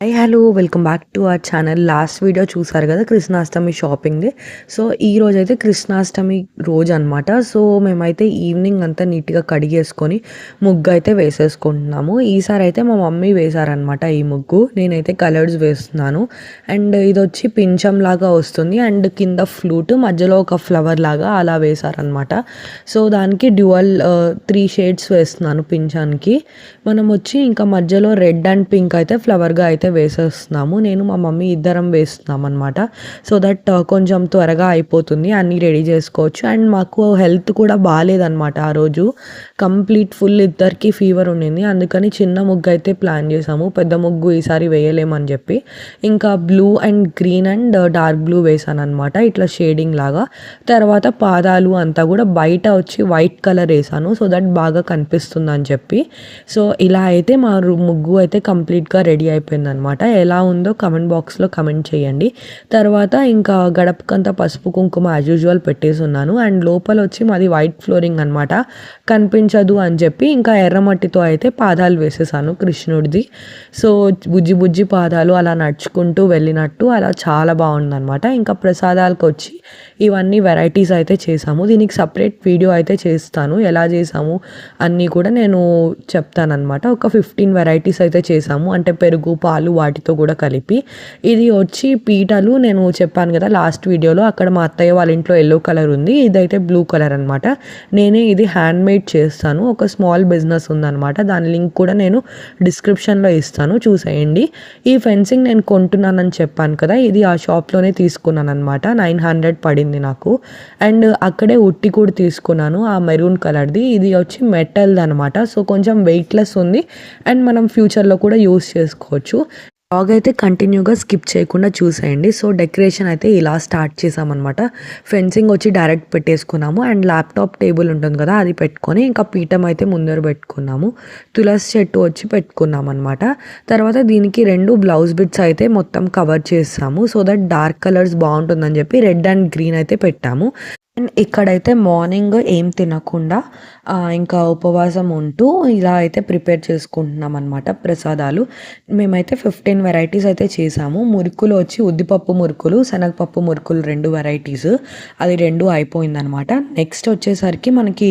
Hi hello welcome back to our channel. Last video చూసారు కదా Krishnashtami షాపింగ్ది. So ఈ రోజైతే కృష్ణాష్టమి రోజు అనమాట. సో మేమైతే ఈవినింగ్ అంతా నీట్గా కడిగేసుకొని ముగ్గు అయితే వేసేసుకుంటున్నాము. ఈసారి అయితే మా మమ్మీ వేశారనమాట ఈ ముగ్గు. నేనైతే కలర్స్ వేస్తున్నాను. అండ్ ఇది వచ్చి పింఛం లాగా వస్తుంది అండ్ కింద ఫ్లూట్ మధ్యలో ఒక ఫ్లవర్ లాగా అలా వేశారనమాట. సో దానికి డ్యూయల్ 3 షేడ్స్ వేస్తున్నాను పింఛానికి. మనం వచ్చి ఇంకా మధ్యలో రెడ్ అండ్ పింక్ అయితే ఫ్లవర్గా అయితే వేసేస్తున్నాము. నేను మా మమ్మీ ఇద్దరం వేస్తున్నాం అనమాట. సో దట్ కొంచెం త్వరగా అయిపోతుంది, అన్నీ రెడీ చేసుకోవచ్చు. అండ్ మాకు హెల్త్ కూడా బాగాలేదనమాట ఆ రోజు. కంప్లీట్ ఫుల్ ఇద్దరికి ఫీవర్ ఉండింది. అందుకని చిన్న ముగ్గు అయితే ప్లాన్ చేసాము. పెద్ద ముగ్గు ఈసారి వేయలేమని చెప్పి ఇంకా blue and green and dark blue వేసాను అనమాట, ఇట్లా షేడింగ్ లాగా. తర్వాత పాదాలు అంతా కూడా బయట వచ్చి వైట్ కలర్ వేసాను, సో దట్ బాగా కనిపిస్తుంది అని చెప్పి. సో ఇలా అయితే మా ముగ్గు అయితే కంప్లీట్గా రెడీ అయిపోయింది అనమాట. ఎలా ఉందో కమెంట్ బాక్స్లో కమెంట్ చేయండి. తర్వాత ఇంకా గడపకంతా పసుపు కుంకుమ యాజ్ యూజువల్ పెట్టేసి ఉన్నాను. అండ్ లోపల వచ్చి మాది వైట్ ఫ్లోరింగ్ అనమాట, కనిపించదు అని చెప్పి ఇంకా ఎర్రమట్టితో అయితే పాదాలు వేసేసాను కృష్ణుడిది. సో బుజ్జి బుజ్జి పాదాలు అలా నడుచుకుంటూ వెళ్ళినట్టు అలా చాలా బాగుందనమాట. ఇంకా ప్రసాదాలకు వచ్చి ఇవన్నీ వెరైటీస్ అయితే చేసాము. దీనికి సపరేట్ వీడియో అయితే చేస్తాను, ఎలా చేసాము అన్నీ కూడా నేను చెప్తానమాట. ఒక 15 వెరైటీస్ అయితే చేసాము, అంటే పెరుగు పాలు వాటితో కూడా కలిపి. ఇది వచ్చి పీటలు నేను చెప్పాను కదా లాస్ట్ వీడియోలో, అక్కడ మా అత్తయ్య వాళ్ళ ఇంట్లో ఎల్లో కలర్ ఉంది, ఇదైతే బ్లూ కలర్ అనమాట. నేనే ఇది హ్యాండ్ మేడ్ చేస్తాను. ఒక స్మాల్ బిజినెస్ ఉందన్నమాట, దాని లింక్ కూడా నేను డిస్క్రిప్షన్లో ఇస్తాను, చూసేయండి. ఈ ఫెన్సింగ్ నేను కొంటున్నానని చెప్పాను కదా, ఇది ఆ షాప్లోనే తీసుకున్నాను అనమాట. 900 పడింది నాకు. అండ్ అక్కడే ఉట్టి కూడా తీసుకున్నాను, ఆ మెరూన్ కలర్ది. ఇది వచ్చి మెటల్ది అనమాట, సో కొంచెం వెయిట్లెస్ ఉంది అండ్ మనం ఫ్యూచర్లో కూడా యూస్ చేసుకోవచ్చు. బ్లాగ్ అయితే కంటిన్యూగా స్కిప్ చేయకుండా చూసేయండి. సో డెకరేషన్ అయితే ఇలా స్టార్ట్ చేసామన్నమాట. ఫెన్సింగ్ వచ్చి డైరెక్ట్ పెట్టేసుకున్నాము అండ్ ల్యాప్టాప్ టేబుల్ ఉంటుంది కదా అది పెట్టుకొని ఇంకా పీఠం అయితే ముందర పెట్టుకున్నాము. తులసి చెట్టు వచ్చి పెట్టుకున్నాం అనమాట. తర్వాత దీనికి 2 బ్లౌజ్ బిట్స్ అయితే మొత్తం కవర్ చేసాము, సో దట్ డార్క్ కలర్స్ బాగుంటుందని చెప్పి రెడ్ అండ్ గ్రీన్ అయితే పెట్టాము. అండ్ ఇక్కడైతే మార్నింగ్ ఏం తినకుండా ఇంకా ఉపవాసం ఉంటూ ఇలా అయితే ప్రిపేర్ చేసుకుంటున్నాం అనమాట ప్రసాదాలు. మేమైతే 15 వెరైటీస్ అయితే చేసాము. మురుకులు వచ్చి ఉద్దిపప్పు మురుకులు, శనగపప్పు మురుకులు 2 వెరైటీస్, అది 2 అయిపోయిందనమాట. నెక్స్ట్ వచ్చేసరికి మనకి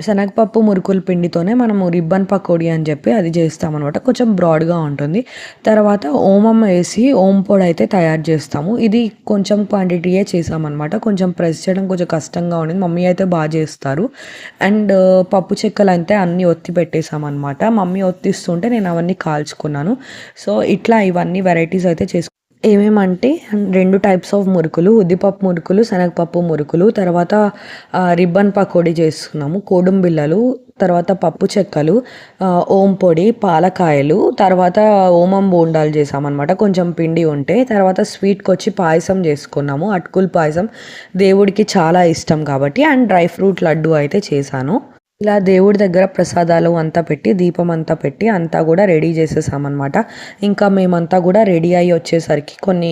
శనగపప్పు మురుకుల పిండితోనే మనము రిబ్బన్ పకోడీ అని చెప్పి అది చేస్తామన్నమాట, కొంచెం బ్రాడ్గా ఉంటుంది. తర్వాత ఓమం వేసి ఓం పొడి అయితే తయారు చేస్తాము. ఇది కొంచెం క్వాంటిటీయే చేసామన్నమాట, కొంచెం ప్రెస్ చేయడం కొంచెం కష్టంగా ఉండింది. మమ్మీ అయితే బాగా చేస్తారు. అండ్ పప్పు చెక్కలు అయితే అన్నీ ఒత్తి పెట్టేసామన్నమాట. మమ్మీ ఒత్తిస్తుంటే నేను అవన్నీ కాల్చుకున్నాను. సో ఇట్లా ఇవన్నీ వెరైటీస్ అయితే చేసుకున్నాను. ఏమేమంటే 2 టైప్స్ ఆఫ్ మురుకులు, ఉద్దిపప్పు మురుకులు, శనగపప్పు మురుకులు, తర్వాత రిబ్బన్ పకోడీ చేసుకున్నాము, కోడుం బిళ్ళలు, తర్వాత పప్పు చెక్కలు, ఓం పొడి, పాలకాయలు, తర్వాత ఓమం బోండాలు చేసామన్నమాట కొంచెం పిండి ఉంటే. తర్వాత స్వీట్కి వచ్చి పాయసం చేసుకున్నాము, అటుకుల పాయసం, దేవుడికి చాలా ఇష్టం కాబట్టి. అండ్ డ్రై ఫ్రూట్ లడ్డు అయితే చేశాను. ఇలా దేవుడి దగ్గర ప్రసాదాలు అంతా పెట్టి దీపం అంతా పెట్టి అంతా కూడా రెడీ చేసేసామన్నమాట. ఇంకా మేమంతా కూడా రెడీ అయ్యి వచ్చేసరికి కొన్ని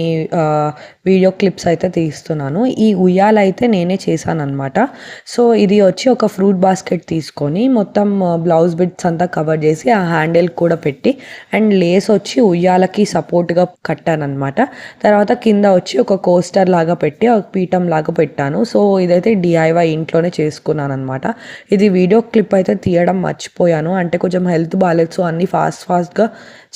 వీడియో క్లిప్స్ అయితే తీస్తున్నాను. ఈ ఉయ్యాల అయితే నేనే చేశానన్నమాట. సో ఇది వచ్చి ఒక ఫ్రూట్ బాస్కెట్ తీసుకొని మొత్తం బ్లౌజ్ బిట్స్ అంతా కవర్ చేసి ఆ హ్యాండిల్ కూడా పెట్టి అండ్ లేస్ వచ్చి ఉయ్యాలకి సపోర్ట్గా కట్టానన్నమాట. తర్వాత కింద వచ్చి ఒక కోస్టర్ లాగా పెట్టి ఒక పీఠం లాగా పెట్టాను. సో ఇదైతే DIY ఇంట్లోనే చేసుకున్నాను అనమాట. ఇది వీడియో క్లిప్ అయితే తీయడం మర్చిపోయాను, అంటే కొంచెం హెల్త్ బాగాలేదు, సో అన్నీ ఫాస్ట్గా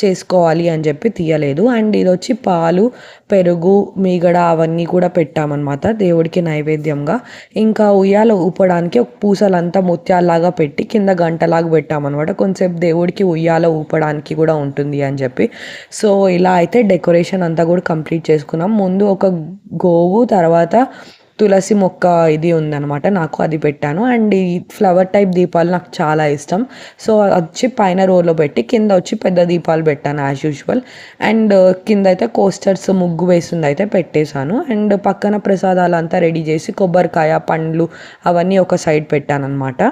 చేసుకోవాలి అని చెప్పి తీయలేదు. అండ్ ఇది వచ్చి పాలు, పెరుగు, మీగడ అవన్నీ కూడా పెట్టామన్నమాట దేవుడికి నైవేద్యంగా. ఇంకా ఉయ్యాల ఊపడానికి ఒక పూసలంతా ముత్యాలలాగా పెట్టి కింద గంటలాగా పెట్టామన్నమాట, కొంచెంసేపు దేవుడికి ఉయ్యాల ఊపడానికి కూడా ఉంటుంది అని చెప్పి. సో ఇలా అయితే డెకరేషన్ అంతా కూడా కంప్లీట్ చేసుకున్నాం. ముందు ఒక గోవు, తర్వాత తులసి మొక్క ఇది ఉందన్నమాట, నాకు అది పెట్టాను. అండ్ ఈ ఫ్లవర్ టైప్ దీపాలు నాకు చాలా ఇష్టం, సో వచ్చి పైన రోలో పెట్టి కింద వచ్చి పెద్ద దీపాలు పెట్టాను యాజ్ యూజువల్. అండ్ కింద అయితే కోస్టర్స్ ముగ్గు వేసింది అయితే పెట్టేశాను. అండ్ పక్కన ప్రసాదాలు అంతా రెడీ చేసి కొబ్బరికాయ, పండ్లు అవన్నీ ఒక సైడ్ పెట్టాను అనమాట.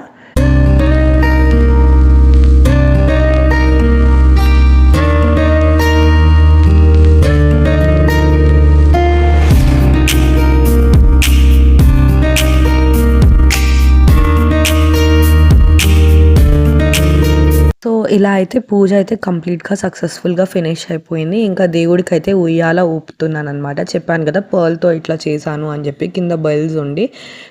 సో ఇలా అయితే పూజ అయితే కంప్లీట్‌గా సక్సెస్‌ఫుల్‌గా ఫినిష్ అయిపోయింది. ఇంకా దేవుడికైతే ఉయ్యాల ఊపుతున్నాననమాట. చెప్పాను కదా! పర్ల్‌తో ఇట్లా చేశాను అని చెప్పి కింద బెల్స్ ఉండి.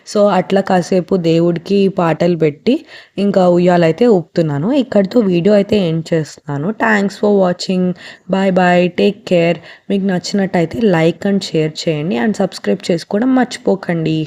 సో, అట్లా కాసేపు దేవుడికి పాటలు పెట్టి ఇంకా ఉయ్యాలైతే ఊపుతున్నాను. ఇక్కడితో వీడియో అయితే ఎండ్ చేస్తున్నాను. Thanks for watching. Bye bye. Take care. మీకు నచ్చినట్టయితే లైక్ అండ్ షేర్ చేయండి. అండ్ సబ్స్క్రైబ్ చేసుకోవడం మర్చిపోకండి.